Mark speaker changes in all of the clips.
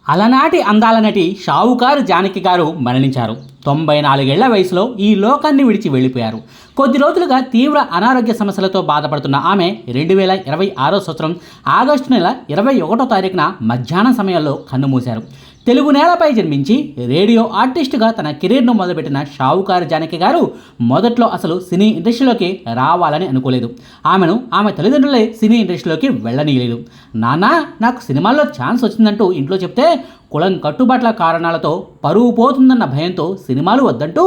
Speaker 1: అలనాటి అందాల నటి షావుకారు జానకి గారు మరణించారు. 94 ఏళ్ల వయసులో ఈ లోకాన్ని విడిచి వెళ్ళిపోయారు. కొద్ది రోజులుగా తీవ్ర అనారోగ్య సమస్యలతో బాధపడుతున్న ఆమె 2026 సంవత్సరం ఆగస్టు నెల 21వ తారీఖున మధ్యాహ్నం సమయంలో కన్నుమూశారు. తెలుగు నేలపై జన్మించి రేడియో ఆర్టిస్టుగా తన కెరీర్ను మొదలుపెట్టిన షావుకారు జానకి గారు మొదట్లో అసలు సినీ ఇండస్ట్రీలోకి రావాలని అనుకోలేదు. ఆమె తల్లిదండ్రులే సినీ ఇండస్ట్రీలోకి వెళ్ళనీయలేదు. నాన్న, నాకు సినిమాల్లో ఛాన్స్ వచ్చిందంటూ ఇంట్లో చెప్తే కులం కట్టుబాట్ల కారణాలతో పరువు పోతుందన్న భయంతో సినిమాలు వద్దంటూ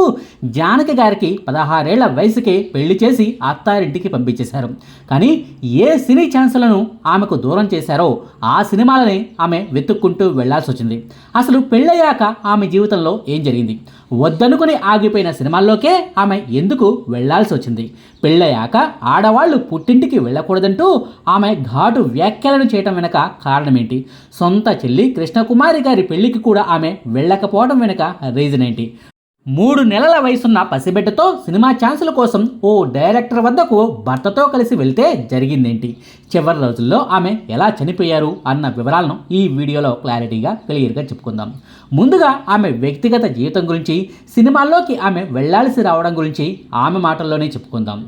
Speaker 1: జానకి గారికి 16 ఏళ్ల వయసుకే పెళ్లి చేసి అత్తారింటికి పంపించేశారు. కానీ ఏ సినీ ఛాన్స్లను ఆమెకు దూరం చేశారో ఆ సినిమాలని ఆమె వెతుక్కుంటూ వెళ్లాల్సి వచ్చింది. అసలు పెళ్ళయ్యాక ఆమె జీవితంలో ఏం జరిగింది? వద్దనుకుని ఆగిపోయిన సినిమాల్లోకే ఆమె ఎందుకు వెళ్లాల్సి వచ్చింది? పెళ్ళయ్యాక ఆడవాళ్లు పుట్టింటికి వెళ్ళకూడదంటూ ఆమె ఘాటు వ్యాఖ్యలను చేయటం వెనక కారణమేంటి? సొంత చెల్లి కృష్ణకుమారి గారి పెళ్లికి కూడా ఆమె వెళ్ళకపోవడం వెనుక రీజన్ ఏంటి? 3 నెలల వయసున్న పసిబిడ్డతో సినిమా ఛాన్సుల కోసం ఓ డైరెక్టర్ వద్దకు భర్తతో కలిసి వెళ్తే జరిగిందేంటి? చివరి రోజుల్లో ఆమె ఎలా చనిపోయారు అన్న వివరాలను ఈ వీడియోలో క్లియర్గా చెప్పుకుందాం. ముందుగా ఆమె వ్యక్తిగత జీవితం గురించి, సినిమాల్లోకి ఆమె వెళ్లాల్సి రావడం గురించి ఆమె మాటల్లోనే చెప్పుకుందాం.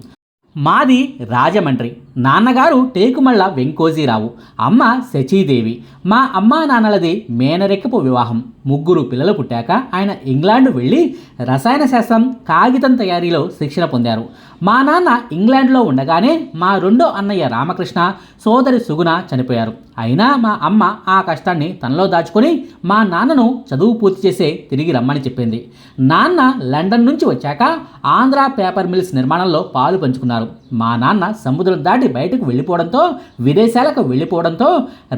Speaker 1: మాది రాజమండ్రి. నాన్నగారు టేకుమళ్ళ వెంకోజీరావు, అమ్మ శచీదేవి. మా అమ్మా నాన్నలది మేనరెక్కపు వివాహం. 3 పిల్లలు పుట్టాక ఆయన ఇంగ్లాండ్ వెళ్ళి రసాయన శాస్త్రం, కాగితం తయారీలో శిక్షణ పొందారు. మా నాన్న ఇంగ్లాండ్లో ఉండగానే మా రెండో అన్నయ్య రామకృష్ణ, సోదరి సుగుణ చనిపోయారు. అయినా మా అమ్మ ఆ కష్టాన్ని తనలో దాచుకొని మా నాన్నను చదువు పూర్తి చేసే తిరిగి రమ్మని చెప్పింది. నాన్న లండన్ నుంచి వచ్చాక ఆంధ్ర పేపర్ మిల్స్ నిర్మాణంలో పాలు పంచుకున్నారు. మా నాన్న సముద్రం దాటి బయటకు వెళ్ళిపోవడంతో, విదేశాలకు వెళ్ళిపోవడంతో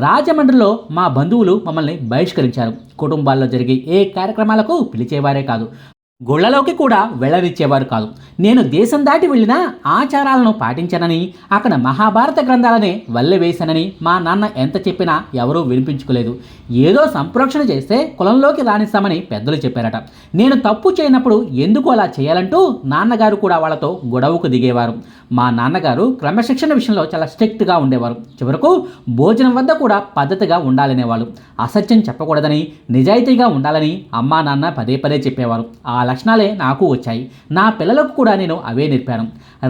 Speaker 1: రాజమండ్రిలో మా బంధువులు మమ్మల్ని బహిష్కరించారు. కుటుంబాల్లో జరిగే ఏ కార్యక్రమాలకు పిలిచేవారే కాదు, గుళ్లలోకి కూడా వెళ్ళనిచ్చేవారు కాదు. నేను దేశం దాటి వెళ్ళినా ఆచారాలను పాటించానని, అక్కడ మహాభారత గ్రంథాలనే వల్లెవేశానని మా నాన్న ఎంత చెప్పినా ఎవరూ వినిపించుకోలేదు. ఏదో సంప్రోక్షణ చేస్తే కులంలోకి రాణిస్తామని పెద్దలు చెప్పారట. నేను తప్పు చేయనప్పుడు ఎందుకు అలా చేయాలంటూ నాన్నగారు కూడా వాళ్ళతో గొడవకు దిగేవారు. మా నాన్నగారు క్రమశిక్షణ విషయంలో చాలా స్ట్రిక్ట్గా ఉండేవారు. చివరకు భోజనం వద్ద కూడా పద్ధతిగా ఉండాలనేవాళ్ళు. అసత్యం చెప్పకూడదని, నిజాయితీగా ఉండాలని అమ్మా నాన్న పదే పదే చెప్పేవారు. ఆ లక్షణాలే నాకు వచ్చాయి. నా పిల్లలకు కూడా నేను అవే నేర్పాను.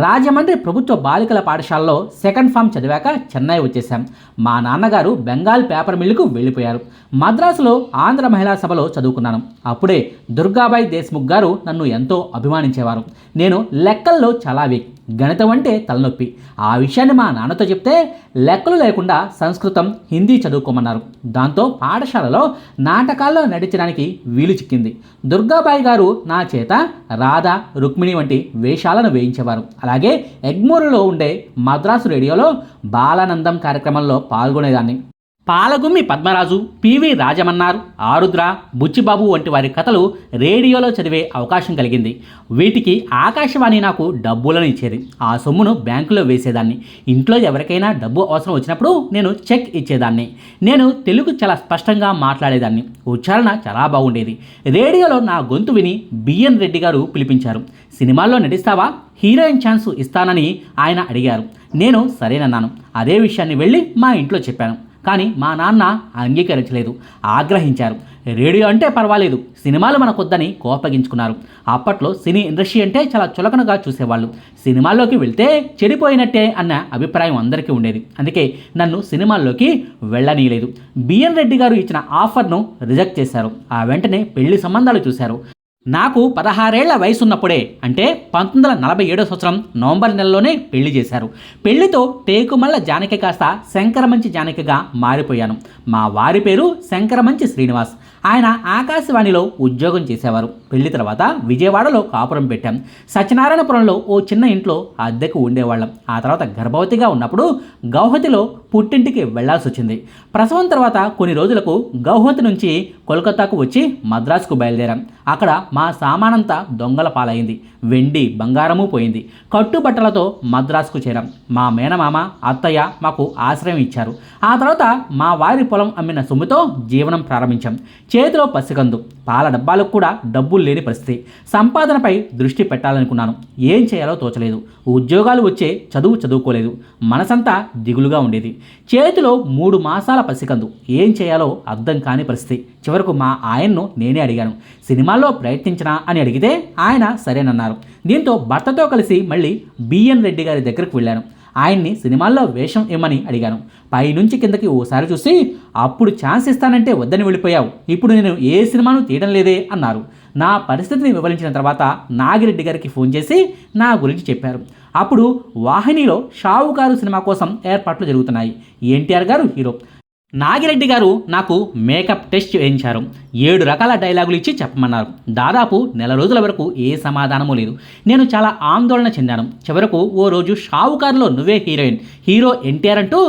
Speaker 1: రాజమండ్రి ప్రభుత్వ బాలికల పాఠశాలలో సెకండ్ ఫామ్ చదివాక చెన్నై వచ్చేశాం. మా నాన్నగారు బెంగాల్ పేపర్ మిల్లుకు వెళ్ళిపోయారు. మద్రాసులో ఆంధ్ర మహిళా సభలో చదువుకున్నాను. అప్పుడే దుర్గాబాయి దేశ్ముఖ్ గారు నన్ను ఎంతో అభిమానించేవారు. నేను లెక్కల్లో చాలా వీక్, గణితం అంటే తలనొప్పి. ఆ విషయాన్ని మా నాన్నతో చెప్తే లెక్కలు లేకుండా సంస్కృతం, హిందీ చదువుకోమన్నారు. దాంతో పాఠశాలలో నాటకాల్లో నటించడానికి వీలు చిక్కింది. దుర్గాబాయి గారు నా చేత రాధ, రుక్మిణి వంటి వేషాలను వేయించేవారు. అలాగే ఎగ్మూరులో ఉండే మద్రాసు రేడియోలో బాలానందం కార్యక్రమంలో పాల్గొనేదాన్ని. పాలగుమ్మి పద్మరాజు, పివి రాజమన్నారు, ఆరుద్ర, బుచ్చిబాబు వంటి వారి కథలు రేడియోలో చదివే అవకాశం కలిగింది. వీటికి ఆకాశవాణి నాకు డబ్బులను ఇచ్చేది. ఆ సొమ్మును బ్యాంకులో వేసేదాన్ని. ఇంట్లో ఎవరికైనా డబ్బు అవసరం వచ్చినప్పుడు నేను చెక్ ఇచ్చేదాన్ని. నేను తెలుగు చాలా స్పష్టంగా మాట్లాడేదాన్ని. ఉచ్చారణ చాలా బాగుండేది. రేడియోలో నా గొంతు విని బిఎన్ రెడ్డి గారు పిలిపించారు. సినిమాల్లో నటిస్తావా, హీరోయిన్ ఛాన్స్ ఇస్తానని ఆయన అడిగారు. నేను సరేనన్నాను. అదే విషయాన్ని వెళ్ళి మా ఇంట్లో చెప్పాను. కానీ మా నాన్న అంగీకరించలేదు, ఆగ్రహించారు. రేడియో అంటే పర్వాలేదు, సినిమాలు మనకొద్దని కోపగించుకున్నారు. అప్పట్లో సినీ ఇండస్ట్రీ అంటే చాలా చులకనగా చూసేవాళ్ళు. సినిమాల్లోకి వెళ్తే చెడిపోయినట్టే అన్న అభిప్రాయం అందరికీ ఉండేది. అందుకే నన్ను సినిమాల్లోకి వెళ్ళనీయలేదు. బిఎన్ రెడ్డి గారు ఇచ్చిన ఆఫర్ను రిజెక్ట్ చేశారు. ఆ వెంటనే పెళ్లి సంబంధాలు చూశారు. నాకు 16 ఏళ్ల వయసున్నప్పుడే, అంటే 1947 సంవత్సరం నవంబర్ నెలలోనే పెళ్లి చేశారు. పెళ్లితో టేకుమళ్ళ జానకి కాస్త శంకరమంచి జానకిగా మారిపోయాను. మా వారి పేరు శంకరమంచి శ్రీనివాస్. ఆయన ఆకాశవాణిలో ఉద్యోగం చేసేవారు. పెళ్లి తర్వాత విజయవాడలో కాపురం పెట్టాం. సత్యనారాయణపురంలో ఓ చిన్న ఇంట్లో అద్దెకు ఉండేవాళ్ళం. ఆ తర్వాత గర్భవతిగా ఉన్నప్పుడు గౌహతిలో పుట్టింటికి వెళ్లాల్సి వచ్చింది. ప్రసవం తర్వాత కొన్ని రోజులకు గౌహతి నుంచి కోల్కతాకు వచ్చి మద్రాసుకు బయలుదేరాం. అక్కడ మా సామానంతా దొంగల పాలైంది. వెండి బంగారము పోయింది. కట్టుబట్టలతో మద్రాసుకు చేరాం. మా మేనమామ, అత్తయ్య మాకు ఆశ్రయం ఇచ్చారు. ఆ తర్వాత మా వారి పొలం అమ్మిన సొమ్ముతో జీవనం ప్రారంభించాం. చేతిలో పసికందు, పాల డబ్బాలకు కూడా డబ్బు లేని పరిస్థితి. సంపాదనపై దృష్టి పెట్టాలనుకున్నాను. ఏం చేయాలో తోచలేదు. ఉద్యోగాలు వచ్చే చదువుకోలేదు. మనసంతా దిగులుగా ఉండేది. చేతిలో 3 మాసాల పసికందు. ఏం చేయాలో అర్థం కాని పరిస్థితి. చివరకు మా ఆయన్ను నేనే అడిగాను, సినిమాల్లో ప్రయత్నించనా అని అడిగితే ఆయన సరేనన్నారు. దీంతో భర్తతో కలిసి మళ్ళీ బిఎన్ రెడ్డి గారి దగ్గరకు వెళ్ళాను. ఆయన్ని సినిమాల్లో వేషం ఇమ్మని అడిగాను. పైనుంచి కిందకి ఓసారి చూసి, అప్పుడు ఛాన్స్ ఇస్తానంటే వద్దని వెళ్ళిపోయావు, ఇప్పుడు నేను ఏ సినిమాను తీయడం లేదే అన్నారు. నా పరిస్థితిని వివరించిన తర్వాత నాగిరెడ్డి గారికి ఫోన్ చేసి నా గురించి చెప్పారు. అప్పుడు వాహినిలో షావుకారు సినిమా కోసం ఏర్పాట్లు జరుగుతున్నాయి. ఎన్టీఆర్ గారు హీరో. నాగిరెడ్డి గారు నాకు మేకప్ టెస్ట్ చేయించారు. 7 రకాల డైలాగులు ఇచ్చి చెప్పమన్నారు. దాదాపు నెల రోజుల వరకు ఏ సమాధానమూ లేదు. నేను చాలా ఆందోళన చెందాను. చివరకు ఓ రోజు షావుకారులో నువ్వే హీరోయిన్, హీరో ఎన్టీఆర్ అంటూ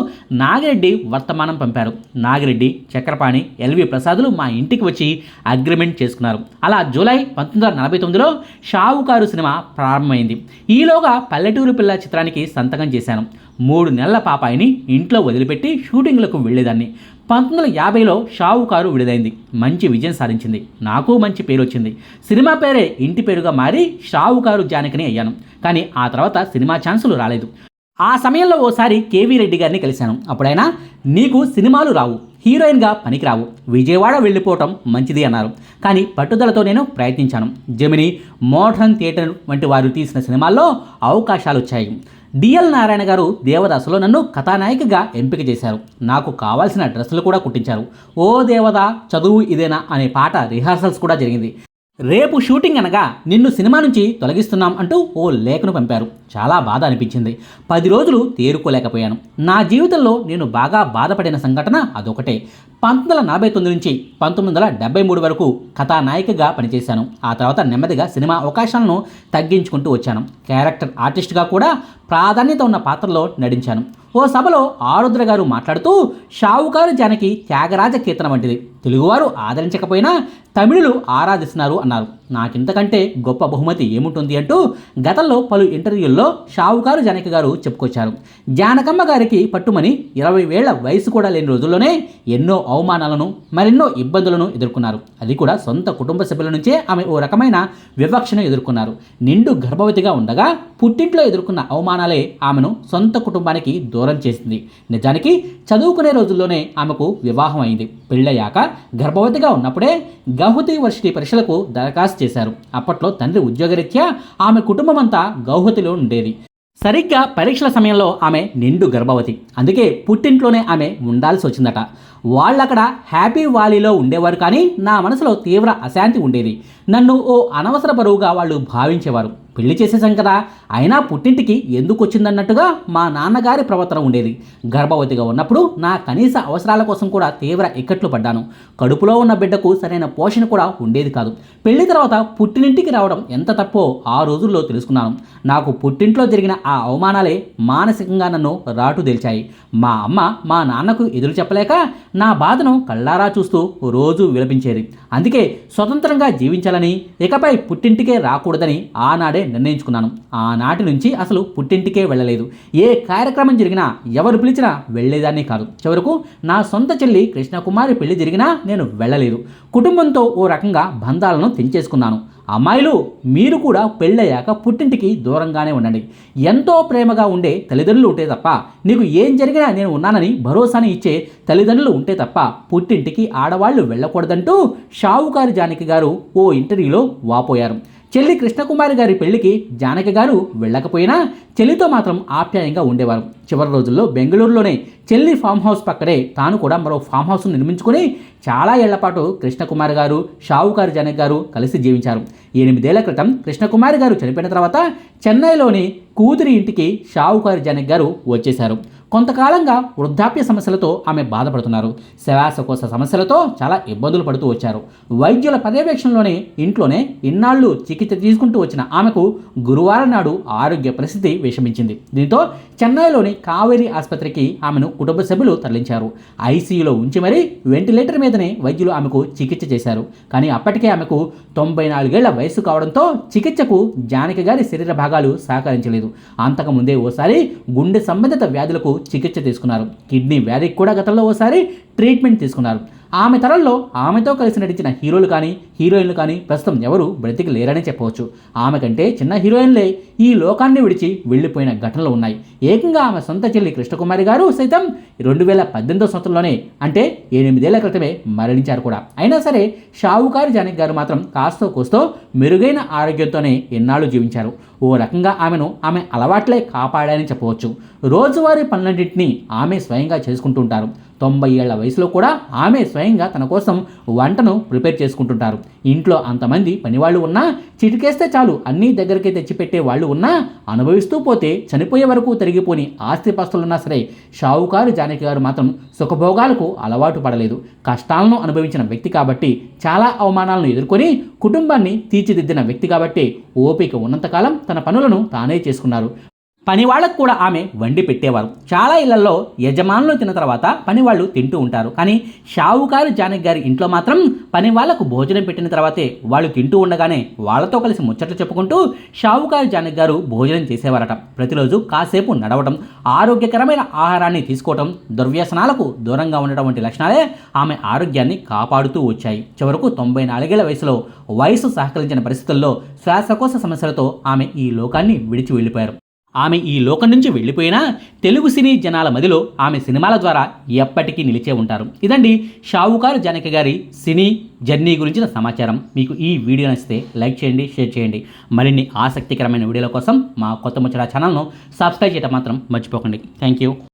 Speaker 1: నాగిరెడ్డి వర్తమానం పంపారు. నాగిరెడ్డి, చక్రపాణి, ఎల్వి ప్రసాదులు మా ఇంటికి వచ్చి అగ్రిమెంట్ చేసుకున్నారు. అలా జూలై 1949లో షావుకారు సినిమా ప్రారంభమైంది. ఈలోగా పల్లెటూరు పిల్ల చిత్రానికి సంతకం చేశాను. 3 నెలల పాపాయిని ఇంట్లో వదిలిపెట్టి షూటింగ్లకు వెళ్ళేదాన్ని. 1950లో షావుకారు విడుదలైంది. మంచి విజయం సాధించింది. నాకు మంచి పేరు వచ్చింది. సినిమా పేరే ఇంటి పేరుగా మారి షావుకారు జానకిని అయ్యాను. కానీ ఆ తర్వాత సినిమా ఛాన్సులు రాలేదు. ఆ సమయంలో ఓసారి కేవీ రెడ్డి గారిని కలిశాను. అప్పుడైనా నీకు సినిమాలు రావు, హీరోయిన్గా పనికిరావు, విజయవాడ వెళ్ళిపోవటం మంచిది అన్నారు. కానీ పట్టుదలతో నేను ప్రయత్నించాను. జెమిని, మోడర్న్ థియేటర్ వంటి వారు తీసిన సినిమాల్లో అవకాశాలు వచ్చాయి. డిఎల్ నారాయణ గారు దేవదాసులో నన్ను కథానాయికగా ఎంపిక చేశారు. నాకు కావాల్సిన డ్రెస్సులు కూడా కుట్టించారు. ఓ దేవదా చదువు ఇదేనా అనే పాట రిహార్సల్స్ కూడా జరిగింది. రేపు షూటింగ్ అనగా నిన్ను సినిమా నుంచి తొలగిస్తున్నాం అంటూ ఓ లేఖను పంపారు. చాలా బాధ అనిపించింది. 10 రోజులు తేరుకోలేకపోయాను. నా జీవితంలో నేను బాగా బాధపడిన సంఘటన అదొకటే. 1949 నుంచి 1973 వరకు కథానాయికగా పనిచేశాను. ఆ తర్వాత నెమ్మదిగా సినిమా అవకాశాలను తగ్గించుకుంటూ వచ్చాను. క్యారెక్టర్ ఆర్టిస్ట్గా కూడా ప్రాధాన్యత ఉన్న పాత్రలో నటించాను. ఓ సభలో ఆరుద్ర గారు మాట్లాడుతూ, షావుకారు జానకి త్యాగరాజ కీర్తన వంటిది. తెలుగువారు ఆదరించకపోయినా తమిళులు ఆరాధిస్తున్నారు అన్నారు. నాకింతకంటే గొప్ప బహుమతి ఏముంటుంది అంటూ గతంలో పలు ఇంటర్వ్యూల్లో షావుకారు జానకి గారు చెప్పుకొచ్చారు. జానకమ్మ గారికి పట్టుమని 20 ఏళ్ల వయసు కూడా లేని రోజుల్లోనే ఎన్నో అవమానాలను, మరెన్నో ఇబ్బందులను ఎదుర్కొన్నారు. అది కూడా సొంత కుటుంబ సభ్యుల నుంచే ఆమె ఓ రకమైన వివక్షను ఎదుర్కొన్నారు. నిండు గర్భవతిగా ఉండగా పుట్టింట్లో ఎదుర్కొన్న అవమానాలే ఆమెను సొంత కుటుంబానికి దూరం చేసింది. నిజానికి చదువుకునే రోజుల్లోనే ఆమెకు వివాహం అయింది. పెళ్ళయ్యాక గర్భవతిగా ఉన్నప్పుడే గౌహతి యూనివర్సిటీ పరీక్షలకు దరఖాస్తు చేశారు. అప్పట్లో తండ్రి ఉద్యోగరీత్యా ఆమె కుటుంబం అంతా గౌహతిలో ఉండేది. సరిగ్గా పరీక్షల సమయంలో ఆమె నిండు గర్భవతి. అందుకే పుట్టింట్లోనే ఆమె ఉండాల్సి వచ్చిందట. వాళ్ళక్కడ హ్యాపీ వాలీలో ఉండేవారు. కానీ నా మనసులో తీవ్ర అశాంతి ఉండేది. నన్ను ఓ అనవసర బరువుగా వాళ్ళు భావించేవారు. పెళ్లి చేసేసాం కదా, అయినా పుట్టింటికి ఎందుకు వచ్చిందన్నట్టుగా మా నాన్నగారి ప్రవర్తన ఉండేది. గర్భవతిగా ఉన్నప్పుడు నా కనీస అవసరాల కోసం కూడా తీవ్ర ఇక్కట్లు పడ్డాను. కడుపులో ఉన్న బిడ్డకు సరైన పోషణ కూడా ఉండేది కాదు. పెళ్లి తర్వాత పుట్టినింటికి రావడం ఎంత తప్పో ఆ రోజుల్లో తెలుసుకున్నాను. నాకు పుట్టింట్లో జరిగిన ఆ అవమానాలే మానసికంగా నన్ను రాటుదేల్చాయి. మా అమ్మ మా నాన్నకు ఎదురు చెప్పలేక నా బాధను కళ్ళారా చూస్తూ రోజు విలపించేది. అందుకే స్వతంత్రంగా జీవించాలని, ఇకపై పుట్టింటికే రాకూడదని ఆనాడే నిర్ణయించుకున్నాను. ఆనాటి నుంచి అసలు పుట్టింటికే వెళ్ళలేదు. ఏ కార్యక్రమం జరిగినా, ఎవరు పిలిచినా వెళ్ళేదాన్ని కాదు. చివరకు నా సొంత చెల్లి కృష్ణకుమారి పెళ్లి జరిగినా నేను వెళ్ళలేదు. కుటుంబంతో ఓ రకంగా బంధాలను తెంచేసుకున్నాను. అమ్మాయిలు, మీరు కూడా పెళ్ళయ్యాక పుట్టింటికి దూరంగానే ఉండండి. ఎంతో ప్రేమగా ఉండే తల్లిదండ్రులు ఉంటే తప్ప, నీకు ఏం జరిగినా నేను ఉన్నానని భరోసాని ఇచ్చే తల్లిదండ్రులు ఉంటే తప్ప పుట్టింటికి ఆడవాళ్లు వెళ్ళకూడదంటూ షావుకారు జానకి గారు ఓ ఇంటర్వ్యూలో వాపోయారు. చెల్లి కృష్ణకుమారి గారి పెళ్లికి జానకి గారు వెళ్ళకపోయినా చెల్లితో మాత్రం ఆప్యాయంగా ఉండేవారు. చివరి రోజుల్లో బెంగళూరులోనే చెల్లి ఫామ్ హౌస్ పక్కనే తాను కూడా మరో ఫామ్ హౌస్ను నిర్మించుకుని చాలా ఏళ్ల పాటు కృష్ణకుమారి గారు, షావుకారు జానకి గారు కలిసి జీవించారు. 8 ఏళ్ల క్రితం కృష్ణకుమారి గారు చనిపోయిన తర్వాత చెన్నైలోని కూతురి ఇంటికి షావుకారు జానకి గారు వచ్చేశారు. కొంతకాలంగా వృద్ధాప్య సమస్యలతో ఆమె బాధపడుతున్నారు. శ్వాసకోశ సమస్యలతో చాలా ఇబ్బందులు పడుతూ వచ్చారు. వైద్యుల పర్యవేక్షణలోనే ఇంట్లోనే ఇన్నాళ్లు చికిత్స తీసుకుంటూ వచ్చిన ఆమెకు గురువారం నాడు ఆరోగ్య పరిస్థితి విషమించింది. దీంతో చెన్నైలోని కావేరీ ఆసుపత్రికి ఆమెను కుటుంబ సభ్యులు తరలించారు. ఐసీయూలో ఉంచి మరీ వెంటిలేటర్ మీదనే వైద్యులు ఆమెకు చికిత్స చేశారు. కానీ అప్పటికే ఆమెకు 94 ఏళ్ల వయసు కావడంతో చికిత్సకు జానకి గారి శరీర భాగాలు సహకరించలేదు. అంతకుముందే ఓసారి గుండె సంబంధిత వ్యాధులకు చికిత్స తీసుకున్నారు. కిడ్నీ వ్యాధికి కూడా గతంలో ఓసారి ట్రీట్మెంట్ తీసుకున్నారు. ఆమె తరంలో ఆమెతో కలిసి నటించిన హీరోలు కానీ హీరోయిన్లు కానీ ప్రస్తుతం ఎవరు బ్రతికి లేరని చెప్పవచ్చు. ఆమె కంటే చిన్న హీరోయిన్లే ఈ లోకాన్ని విడిచి వెళ్ళిపోయిన ఘటనలు ఉన్నాయి. ఏకంగా ఆమె సొంత చెల్లి కృష్ణకుమారి గారు సైతం 2018 సంవత్సరంలోనే, అంటే 8 ఏళ్ల క్రితమే మరణించారు కూడా. అయినా సరే షావుకారు జానకి గారు మాత్రం కాస్తో కూస్తో మెరుగైన ఆరోగ్యంతోనే ఎన్నాళ్ళు జీవించారు. ఓ రకంగా ఆమె అలవాట్లే కాపాడాయని చెప్పవచ్చు. రోజువారీ పనులన్నింటినీ ఆమె స్వయంగా చేసుకుంటుంటారు. 90 ఏళ్ల వయసులో కూడా ఆమె స్వయంగా తన కోసం వంటను ప్రిపేర్ చేసుకుంటుంటారు. ఇంట్లో అంతమంది పనివాళ్ళు ఉన్నా, చిటికేస్తే చాలు అన్నీ దగ్గరికి తెచ్చిపెట్టే వాళ్ళు ఉన్నా, అనుభవిస్తూ పోతే చనిపోయే వరకు తిరిగిపోని ఆస్తిపాస్తులున్నా సరే షావుకారు జానకి గారు మాత్రం సుఖభోగాలకు అలవాటు పడలేదు. కష్టాలను అనుభవించిన వ్యక్తి కాబట్టి, చాలా అవమానాలను ఎదుర్కొని కుటుంబాన్ని తీర్చిదిద్దిన వ్యక్తి కాబట్టి ఓపిక ఉన్నంతకాలం తన పనులను తానే చేసుకున్నారు. పనివాళ్ళకు కూడా ఆమె వండి పెట్టేవారు. చాలా ఇళ్లలో యజమానులు తిన్న తర్వాత పనివాళ్ళు తింటూ ఉంటారు. కానీ షావుకారు జానకి గారి ఇంట్లో మాత్రం పనివాళ్లకు భోజనం పెట్టిన తర్వాతే వాళ్ళు తింటూ ఉండగానే వాళ్ళతో కలిసి ముచ్చట్లు చెప్పుకుంటూ షావుకారు జానకి గారు భోజనం చేసేవారట. ప్రతిరోజు కాసేపు నడవటం, ఆరోగ్యకరమైన ఆహారాన్ని తీసుకోవటం, దుర్వ్యసనాలకు దూరంగా ఉండటం వంటి లక్షణాలే ఆమె ఆరోగ్యాన్ని కాపాడుతూ వచ్చాయి. చివరకు 94 ఏళ్ల వయసు సహకరించిన పరిస్థితుల్లో శ్వాసకోశ సమస్యలతో ఆమె ఈ లోకాన్ని విడిచి వెళ్ళిపోయారు. ఆమె ఈ లోకం నుంచి వెళ్ళిపోయినా తెలుగు సినీ జనాల మదిలో ఆమె సినిమాల ద్వారా ఎప్పటికీ నిలిచే ఉంటారు. ఇదండి షావుకారు జానకి గారి సినీ జర్నీ గురించిన సమాచారం. మీకు ఈ వీడియో నచ్చితే లైక్ చేయండి, షేర్ చేయండి. మరిన్ని ఆసక్తికరమైన వీడియోల కోసం మా కొత్త ముచ్చట ఛానల్ను సబ్స్క్రైబ్ చేయడం మాత్రం మర్చిపోకండి. Thank you.